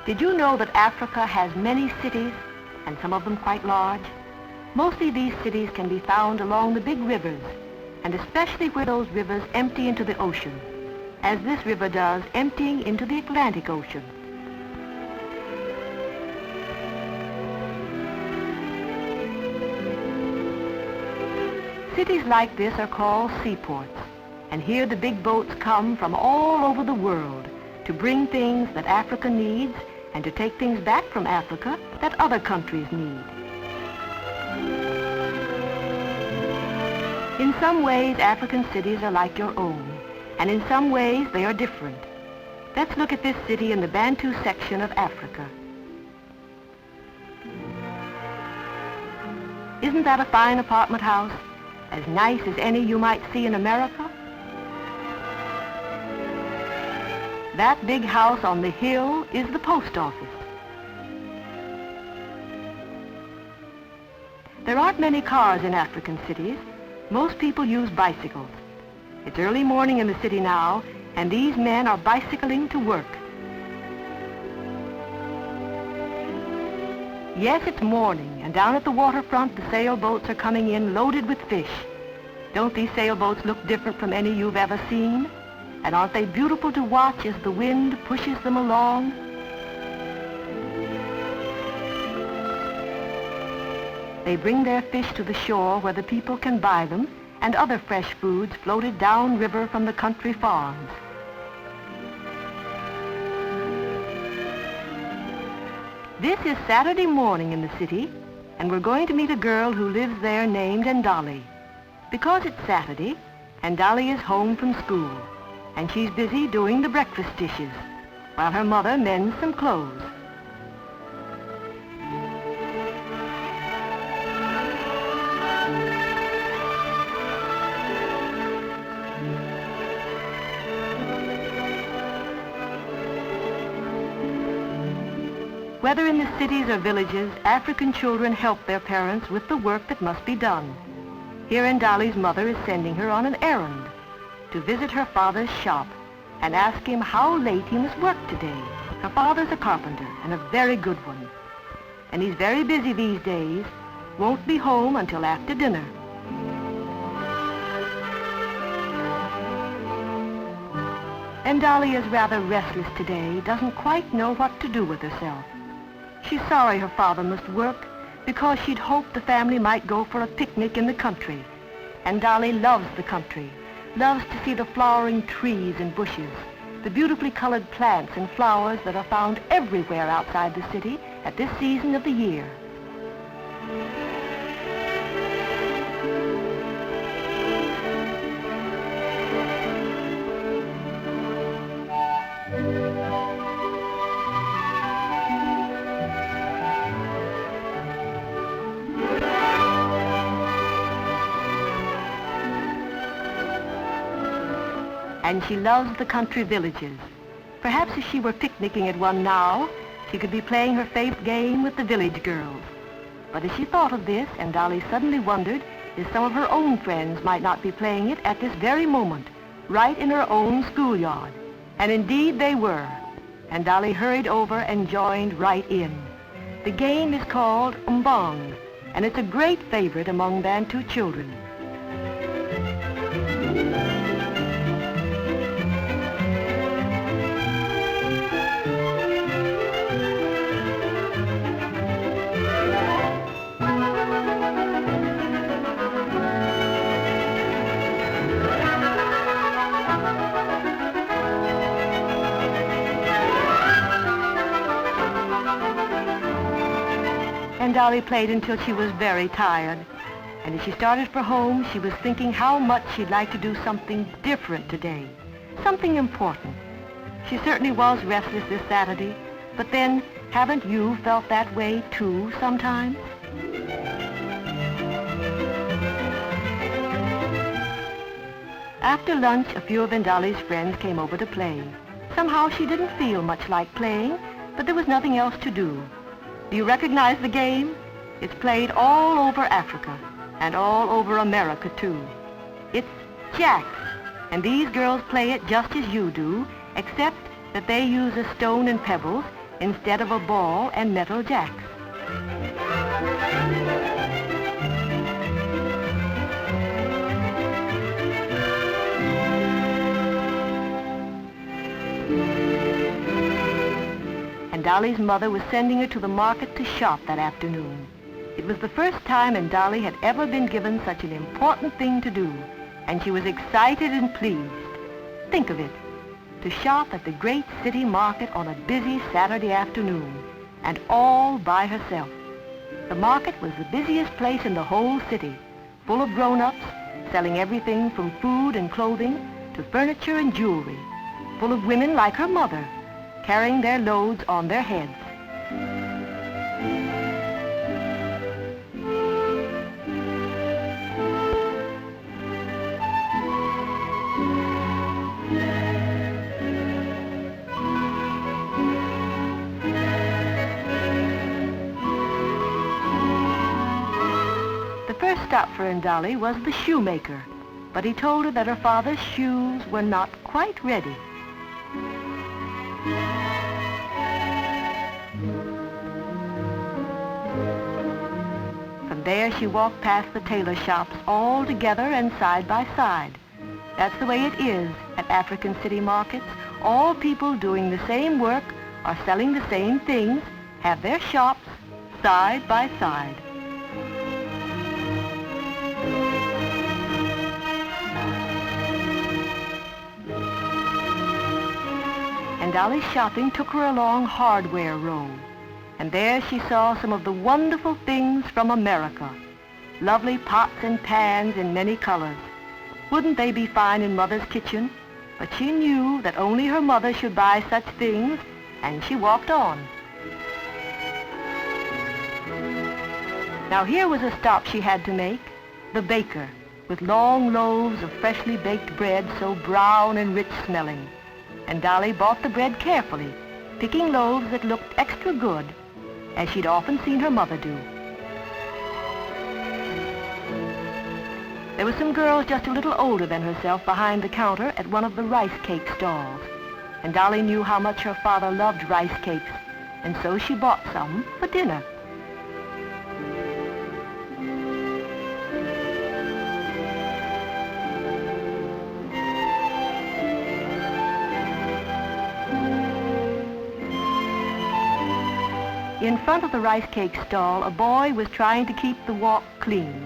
Did you know that Africa has many cities, and some of them quite large? Mostly these cities can be found along the big rivers, and especially where those rivers empty into the ocean, as this river does, emptying into the Atlantic Ocean. Cities like this are called seaports, and here the big boats come from all over the world to bring things that Africa needs and to take things back from Africa that other countries need. In some ways, African cities are like your own, and in some ways they are different. Let's look at this city in the Bantu section of Africa. Isn't that a fine apartment house? As nice as any you might see in America? That big house on the hill is the post office. There aren't many cars in African cities. Most people use bicycles. It's early morning in the city now, and these men are bicycling to work. Yes, it's morning, and down at the waterfront the sailboats are coming in loaded with fish. Don't these sailboats look different from any you've ever seen? And aren't they beautiful to watch as the wind pushes them along? They bring their fish to the shore where the people can buy them, and other fresh foods floated downriver from the country farms. This is Saturday morning in the city, and we're going to meet a girl who lives there named Dolly. Because it's Saturday, and Dolly is home from school, and she's busy doing the breakfast dishes, while her mother mends some clothes. Whether in the cities or villages, African children help their parents with the work that must be done. Here Dolly's mother is sending her on an errand to visit her father's shop and ask him how late he must work today. Her father's a carpenter, and a very good one. And he's very busy these days, won't be home until after dinner. And Dolly is rather restless today, doesn't quite know what to do with herself. She's sorry her father must work, because she'd hoped the family might go for a picnic in the country. And Dolly loves the country, loves to see the flowering trees and bushes, the beautifully colored plants and flowers that are found everywhere outside the city at this season of the year. And she loves the country villages. Perhaps if she were picnicking at one now, she could be playing her favorite game with the village girls. But as she thought of this, and Dolly suddenly wondered if some of her own friends might not be playing it at this very moment, right in her own schoolyard. And indeed they were. And Dolly hurried over and joined right in. The game is called Mbong, and it's a great favorite among Bantu children. And Dolly played until she was very tired. And as she started for home, she was thinking how much she'd like to do something different today, something important. She certainly was restless this Saturday, but then, haven't you felt that way too sometimes? After lunch, a few of Dolly's friends came over to play. Somehow she didn't feel much like playing, but there was nothing else to do. Do you recognize the game? It's played all over Africa, and all over America, too. It's jacks, and these girls play it just as you do, except that they use a stone and pebbles instead of a ball and metal jacks. And Dolly's mother was sending her to the market to shop that afternoon. It was the first time and Dolly had ever been given such an important thing to do, and she was excited and pleased. Think of it, to shop at the great city market on a busy Saturday afternoon, and all by herself. The market was the busiest place in the whole city, full of grown-ups, selling everything from food and clothing to furniture and jewelry, full of women like her mother, carrying their loads on their heads. The first stop for Dolly was the shoemaker, but he told her that her father's shoes were not quite ready. From there she walked past the tailor shops all together and side by side. That's the way it is at African city markets. All people doing the same work or selling the same things have their shops side by side. And Dolly's shopping took her along Hardware Row. And there she saw some of the wonderful things from America. Lovely pots and pans in many colors. Wouldn't they be fine in Mother's kitchen? But she knew that only her mother should buy such things, and she walked on. Now here was a stop she had to make, the baker, with long loaves of freshly baked bread so brown and rich smelling. And Dolly bought the bread carefully, picking loaves that looked extra good, as she'd often seen her mother do. There were some girls just a little older than herself behind the counter at one of the rice cake stalls, and Dolly knew how much her father loved rice cakes, and so she bought some for dinner. In front of the rice cake stall, a boy was trying to keep the walk clean.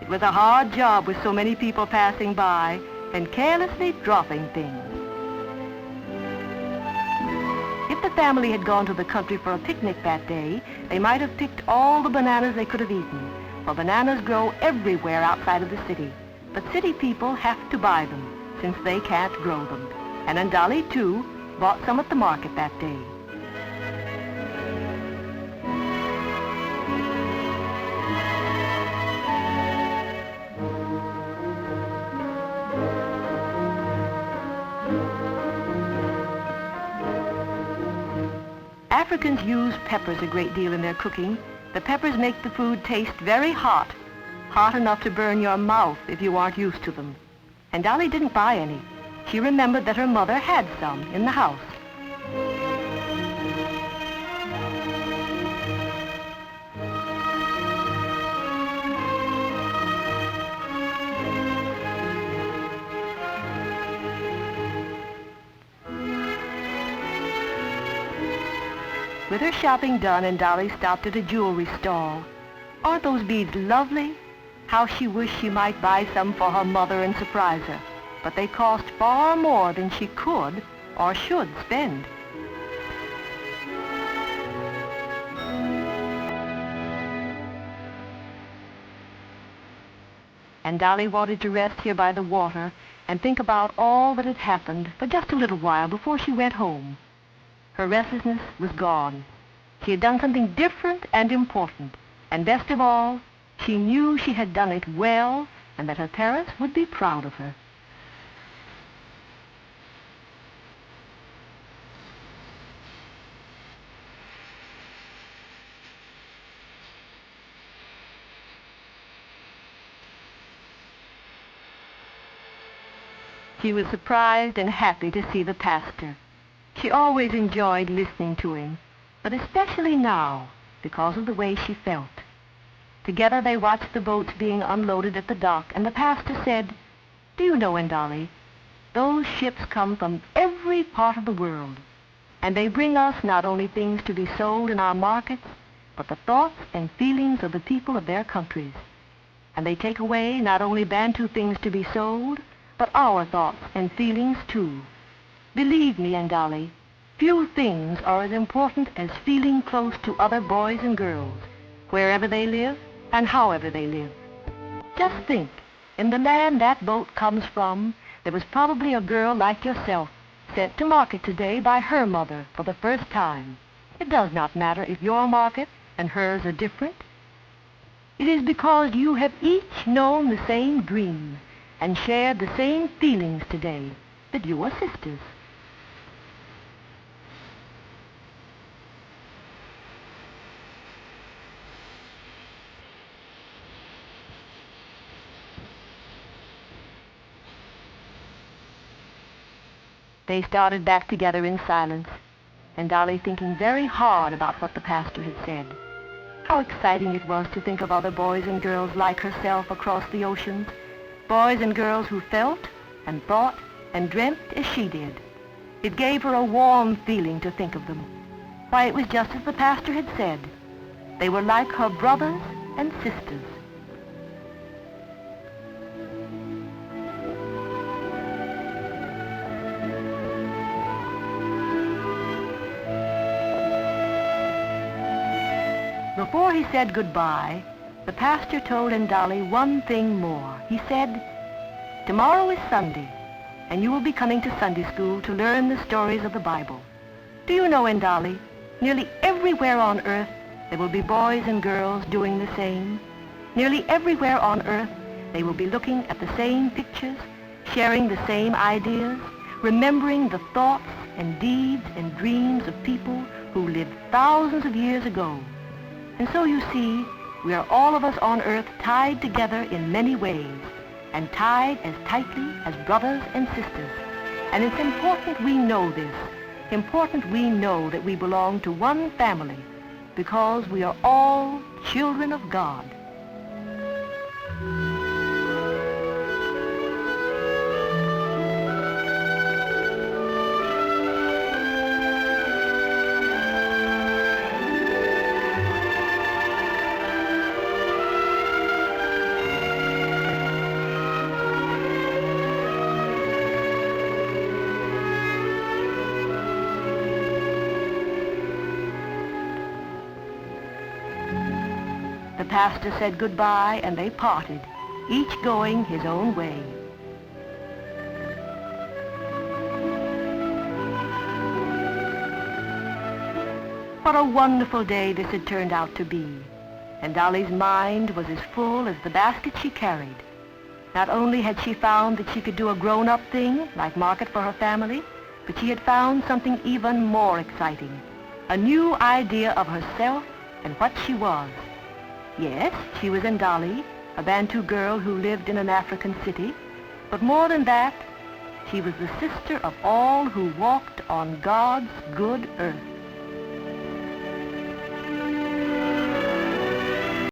It was a hard job with so many people passing by and carelessly dropping things. If the family had gone to the country for a picnic that day, they might have picked all the bananas they could have eaten, for bananas grow everywhere outside of the city. But city people have to buy them, since they can't grow them. And Dolly, too, bought some at the market that day. Africans use peppers a great deal in their cooking. The peppers make the food taste very hot, hot enough to burn your mouth if you aren't used to them. And Dolly didn't buy any. She remembered that her mother had some in the house. With her shopping done, and Dolly stopped at a jewelry stall. Aren't those beads lovely? How she wished she might buy some for her mother and surprise her. But they cost far more than she could or should spend. And Dolly wanted to rest here by the water and think about all that had happened for just a little while before she went home. Her restlessness was gone. She had done something different and important. And best of all, she knew she had done it well and that her parents would be proud of her. She was surprised and happy to see the pastor. She always enjoyed listening to him. but especially now because of the way she felt. Together they watched the boats being unloaded at the dock, and the pastor said, "Do you know, Dolly, those ships come from every part of the world, and they bring us not only things to be sold in our markets, but the thoughts and feelings of the people of their countries. And they take away not only Bantu things to be sold, but our thoughts and feelings too. Believe me, Dolly, few things are as important as feeling close to other boys and girls, wherever they live and however they live. Just think, in the land that boat comes from, there was probably a girl like yourself sent to market today by her mother for the first time. It does not matter if your market and hers are different. It is because you have each known the same dream and shared the same feelings today that you are sisters." They started back together in silence, and Dolly thinking very hard about what the pastor had said. How exciting it was to think of other boys and girls like herself across the oceans, boys and girls who felt and thought and dreamt as she did. It gave her a warm feeling to think of them. Why, it was just as the pastor had said. They were like her brothers and sisters. Before he said goodbye, the pastor told Dolly one thing more. He said, "Tomorrow is Sunday, and you will be coming to Sunday school to learn the stories of the Bible. Do you know, Dolly, nearly everywhere on earth there will be boys and girls doing the same. Nearly everywhere on earth they will be looking at the same pictures, sharing the same ideas, remembering the thoughts and deeds and dreams of people who lived thousands of years ago. And so you see, we are all of us on earth tied together in many ways, and tied as tightly as brothers and sisters. And it's important we know this, important we know that we belong to one family, because we are all children of God." The pastor said goodbye, and they parted, each going his own way. What a wonderful day this had turned out to be, and Dolly's mind was as full as the basket she carried. Not only had she found that she could do a grown-up thing, like market for her family, but she had found something even more exciting, a new idea of herself and what she was. Yes, she was Dolly, a Bantu girl who lived in an African city, but more than that, she was the sister of all who walked on God's good earth.